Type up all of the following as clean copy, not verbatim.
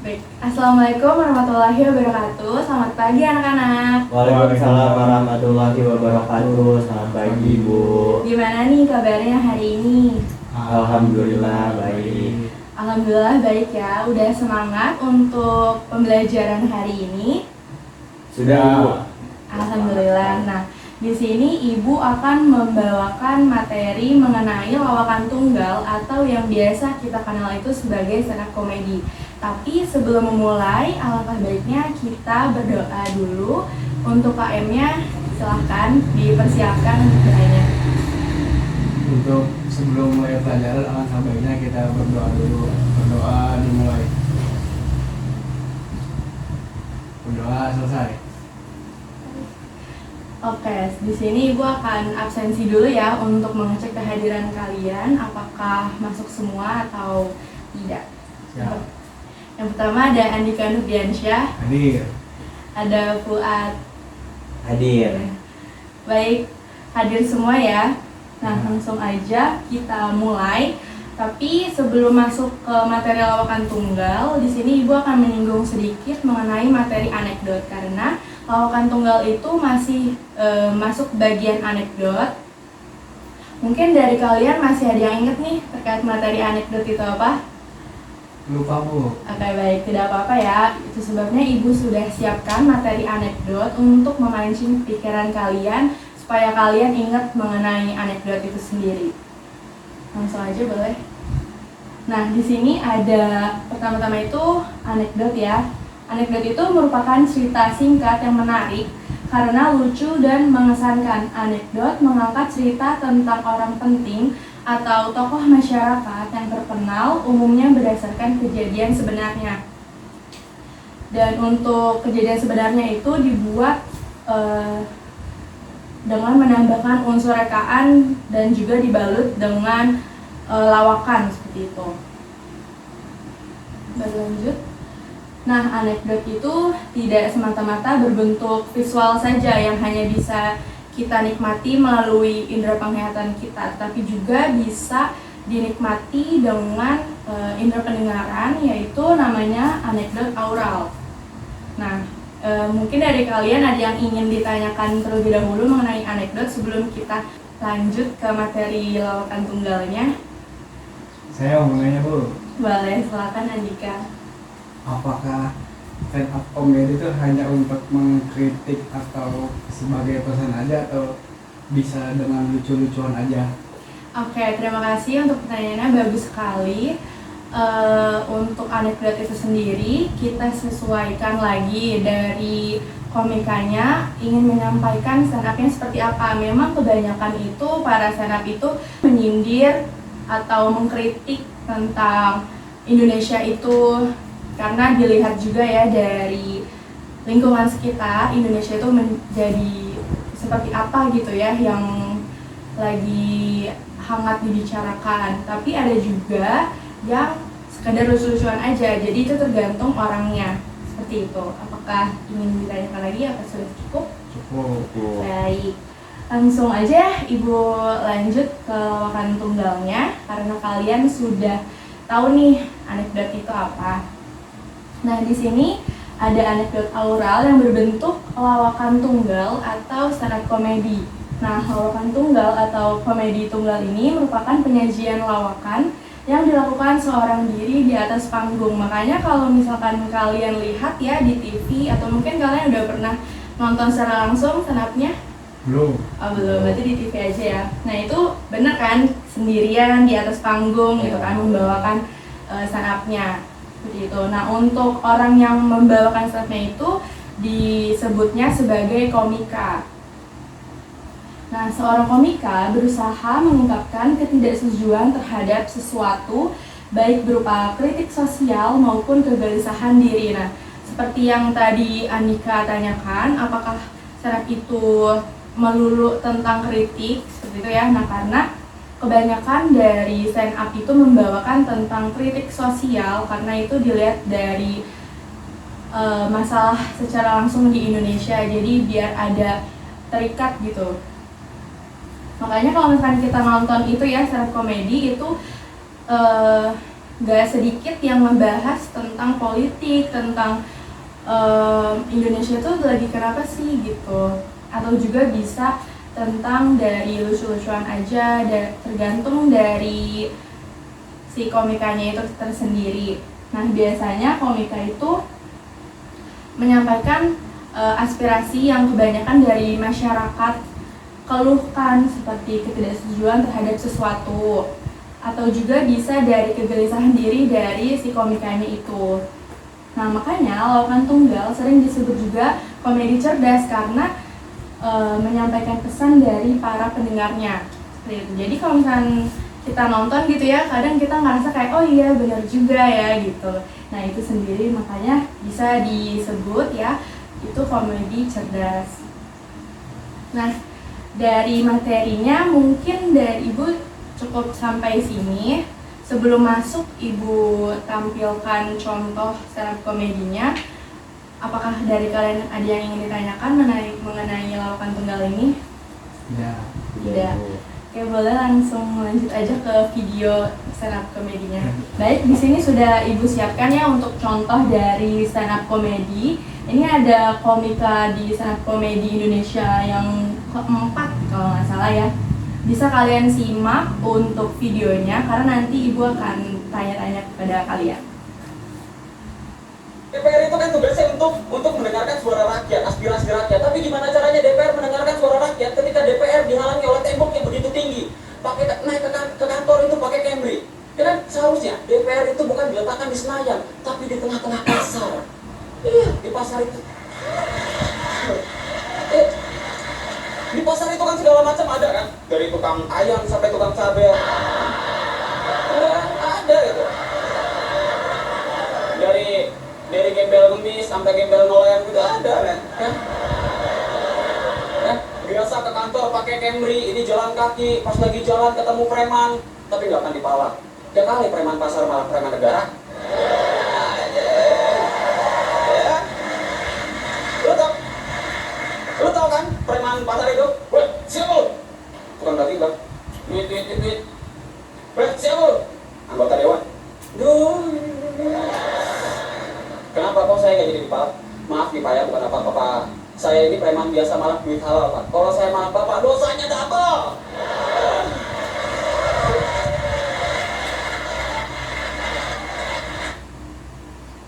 Baik, Assalamualaikum warahmatullahi wabarakatuh. Selamat pagi anak-anak. Waalaikumsalam warahmatullahi wabarakatuh. Selamat pagi Bu. Gimana nih kabarnya hari ini? Alhamdulillah baik. Alhamdulillah baik ya. Udah semangat untuk pembelajaran hari ini? Sudah Bu. Alhamdulillah. Nah, di sini Ibu akan membawakan materi mengenai lawakan tunggal atau yang biasa kita kenal itu sebagai stand up comedy. Tapi sebelum memulai, alangkah baiknya kita berdoa dulu. Untuk KM-nya silahkan dipersiapkan untuk doanya. Untuk sebelum mulai pelajaran, alangkah baiknya kita berdoa dulu. Berdoa dimulai. Berdoa selesai. Oke, di sini Ibu akan absensi dulu ya untuk mengecek kehadiran kalian apakah masuk semua atau tidak. Siap. Yang pertama ada Andika Nurdiansyah, Hadir. ada Fuad. Hadir. Baik, hadir semua ya. Nah, langsung aja kita mulai. Tapi sebelum masuk ke materi lawakan tunggal, di sini Ibu akan menyinggung sedikit mengenai materi anekdot karena lawakan tunggal itu masih masuk bagian anekdot. Mungkin dari kalian masih ada yang inget nih terkait materi anekdot itu apa? Lupa Bu. Oke baik, tidak apa-apa ya. Itu sebabnya Ibu sudah siapkan materi anekdot untuk memancing pikiran kalian supaya kalian ingat mengenai anekdot itu sendiri. Langsung aja boleh. Nah, di sini ada pertama-tama itu anekdot ya. Anekdot itu merupakan cerita singkat yang menarik karena lucu dan mengesankan. Anekdot mengangkat cerita tentang orang penting atau tokoh masyarakat yang terkenal umumnya berdasarkan kejadian sebenarnya. Dan untuk kejadian sebenarnya itu dibuat dengan menambahkan unsur rekaan dan juga dibalut dengan lawakan seperti itu. Berlanjut. Nah, anekdot itu tidak semata-mata berbentuk visual saja yang hanya bisa kita nikmati melalui indera penglihatan kita, tapi juga bisa dinikmati dengan indera pendengaran, yaitu namanya anekdot aural. Nah, mungkin dari kalian ada yang ingin ditanyakan terlebih dahulu mengenai anekdot sebelum kita lanjut ke materi lawakan tunggalnya. Saya mau nanya Bu, Boleh, silakan Andika. apakah stand up comedy itu hanya untuk mengkritik atau sebagai pesan aja atau bisa dengan lucu-lucuan aja? Oke, terima kasih untuk pertanyaannya, bagus sekali. Untuk anekdot itu sendiri, kita sesuaikan lagi dari komikanya ingin menyampaikan stand up-nya seperti apa. Memang kebanyakan itu, para stand up itu menyindir atau mengkritik tentang Indonesia itu karena dilihat juga ya dari lingkungan sekitar, Indonesia itu menjadi seperti apa gitu ya yang lagi hangat dibicarakan. Tapi ada juga yang sekedar lucu-lucuan aja, jadi itu tergantung orangnya seperti itu. Apakah ingin ditanyakan lagi atau sudah cukup? Cukup. Baik, langsung aja Ibu lanjut ke lawakan tunggalnya karena kalian sudah tahu nih anekdot itu apa. Nah, di sini ada anekdot aural yang berbentuk lawakan tunggal atau stand up comedy. Nah, lawakan tunggal atau komedi tunggal ini merupakan penyajian lawakan yang dilakukan seorang diri di atas panggung. Makanya kalau misalkan kalian lihat ya di TV atau mungkin kalian udah pernah nonton secara langsung stand up-nya? Belum. Oh belum, berarti di TV aja ya. Nah itu bener kan, sendirian di atas panggung gitu kan, membawakan stand up-nya seperti itu. Nah untuk orang yang membawakan stand up-nya itu disebutnya sebagai komika. Nah, seorang komika berusaha mengungkapkan ketidaksetujuan terhadap sesuatu, baik berupa kritik sosial maupun kegelisahan diri. Nah, seperti yang tadi Andika tanyakan, apakah stand up itu melulu tentang kritik, seperti itu ya. Nah, karena kebanyakan dari stand up itu membawakan tentang kritik sosial, karena itu dilihat dari masalah secara langsung di Indonesia, jadi biar ada terikat gitu. Makanya kalau misalkan kita nonton itu ya stand up comedy itu nggak sedikit yang membahas tentang politik, tentang Indonesia tuh lagi kenapa sih gitu, atau juga bisa tentang dari lucu-lucuan aja, tergantung dari si komikanya itu tersendiri. Nah biasanya komika itu menyampaikan aspirasi yang kebanyakan dari masyarakat keluhkan, seperti ketidaksetujuan terhadap sesuatu, atau juga bisa dari kegelisahan diri dari si komikanya itu. Nah makanya Lawakan Tunggal sering disebut juga komedi cerdas karena menyampaikan pesan dari para pendengarnya. Seperti itu. Jadi kalau misalnya kita nonton gitu ya, kadang kita ngerasa kayak oh iya benar juga ya gitu. Nah itu sendiri makanya bisa disebut ya itu komedi cerdas. Nah dari materinya mungkin dari Ibu cukup sampai sini. Sebelum masuk Ibu tampilkan contoh stand up komedinya. Apakah dari kalian ada yang ingin ditanyakan mengenai Lawakan Tunggal ini? Ya. Tidak. Oke, boleh langsung lanjut aja ke video stand up komedinya. Baik, di sini sudah Ibu siapkan ya untuk contoh dari stand up komedi. Ini ada komika di stand up komedi Indonesia yang keempat kalau nggak salah ya. Bisa kalian simak untuk videonya karena nanti Ibu akan tanya-tanya kepada kalian. DPR itu kan tugasnya untuk mendengarkan suara rakyat, aspirasi rakyat. Tapi gimana caranya DPR mendengarkan suara rakyat ketika DPR dihalangi oleh tembok yang begitu tinggi? Naik ke kantor itu pakai Camry. Ya kan seharusnya DPR itu bukan diletakkan di Senayan, tapi di tengah-tengah pasar. Iya, di pasar itu. Di pasar itu kan segala macam ada kan, dari tukang ayam sampai tukang cabai. Ada gitu. Dari gembel gemis sampai gembel nolayan juga ada kan. Biasa ke kantor pakai Camry, ini jalan kaki, pas lagi jalan ketemu preman, tapi nggak akan dipalak. Ya kali preman pasar malah preman negara. Lu tau kan preman pasar itu? Weh, siapa lu? Tukang kaki bang. Duit. Weh, siapa lu? Anggota dewan. Duh. Kenapa kok saya nggak jadi dipalak? Maaf nih Pak ya, bukan apa-apa Pak. Saya ini preman biasa malak duit halal Pak. Kalau saya malak Bapak, dosanya double.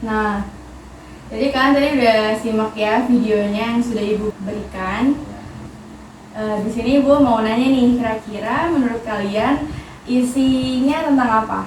Nah, jadi kalian tadi udah simak ya videonya yang sudah Ibu berikan. Di sini Ibu mau nanya nih, kira-kira menurut kalian isinya tentang apa?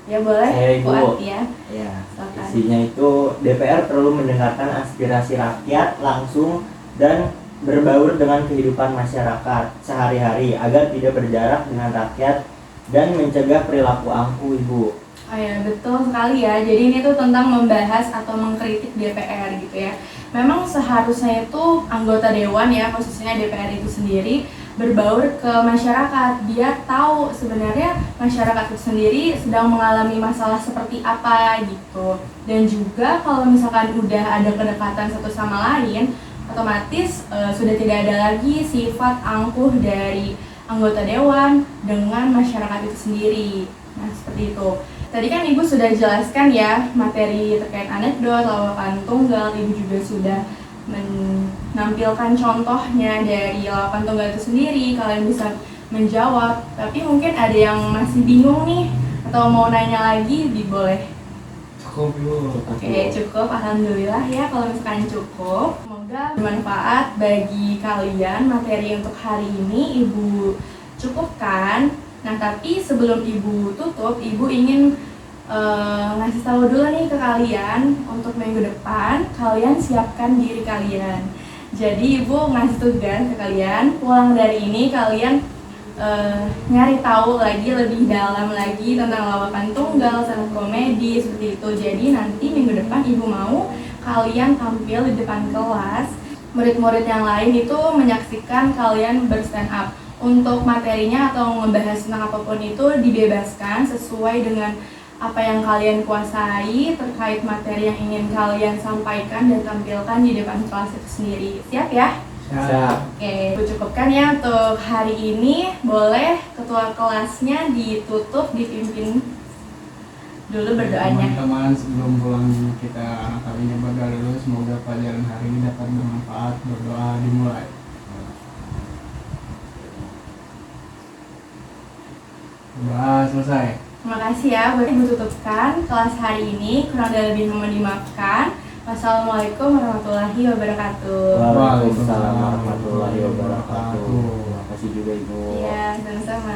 Ya boleh, Saya Ibu. Fuad ya. Ya, Silakan. isinya itu DPR perlu mendengarkan aspirasi rakyat langsung dan berbaur dengan kehidupan masyarakat sehari-hari agar tidak berjarak dengan rakyat dan mencegah perilaku angkuh, Ibu. Oh ya, betul sekali ya. Jadi ini tuh tentang membahas atau mengkritik DPR gitu ya. Memang seharusnya itu anggota dewan ya, khususnya DPR itu sendiri berbaur ke masyarakat, biar tahu sebenarnya masyarakat itu sendiri sedang mengalami masalah seperti apa gitu. Dan juga kalau misalkan udah ada kedekatan satu sama lain, otomatis sudah tidak ada lagi sifat angkuh dari anggota dewan dengan masyarakat itu sendiri. Nah seperti itu. Tadi kan Ibu sudah jelaskan ya materi terkait anekdot, Lawakan Tunggal. Ibu juga sudah menampilkan contohnya dari Lawakan Tunggal itu sendiri. Kalian bisa menjawab, tapi mungkin ada yang masih bingung nih atau mau nanya lagi, boleh. Cukup dulu. Oke, cukup. Alhamdulillah ya kalau misalkan cukup. Semoga bermanfaat bagi kalian materi untuk hari ini. Ibu cukupkan. Nah, tapi sebelum Ibu tutup, Ibu ingin ngasih tahu dulu nih ke kalian untuk minggu depan kalian siapkan diri kalian. Jadi Ibu ngasih tugas ke kalian, pulang dari ini kalian nyari tahu lagi lebih dalam lagi tentang Lawakan Tunggal, stand up komedi seperti itu. Jadi nanti minggu depan Ibu mau kalian tampil di depan kelas, murid-murid yang lain itu menyaksikan kalian berstand up. Untuk materinya atau ngebahas tentang apapun itu dibebaskan sesuai dengan apa yang kalian kuasai terkait materi yang ingin kalian sampaikan dan tampilkan di depan kelas itu sendiri. Siap ya? Siap. Oke, aku cukupkan ya untuk hari ini. Boleh ketua kelasnya ditutup, dipimpin dulu berdoanya. Teman-teman, sebelum pulang kita anak kalinya berdoa dulu, semoga pelajaran hari ini dapat bermanfaat. Berdoa dimulai. Doa selesai. Terima kasih ya, buat ibu tutupkan kelas hari ini. Kurang dan lebih mohon dimaafkan. Wassalamualaikum warahmatullahi wabarakatuh. Waalaikumsalam warahmatullahi wabarakatuh. Terima kasih juga Ibu. Iya, sama-sama.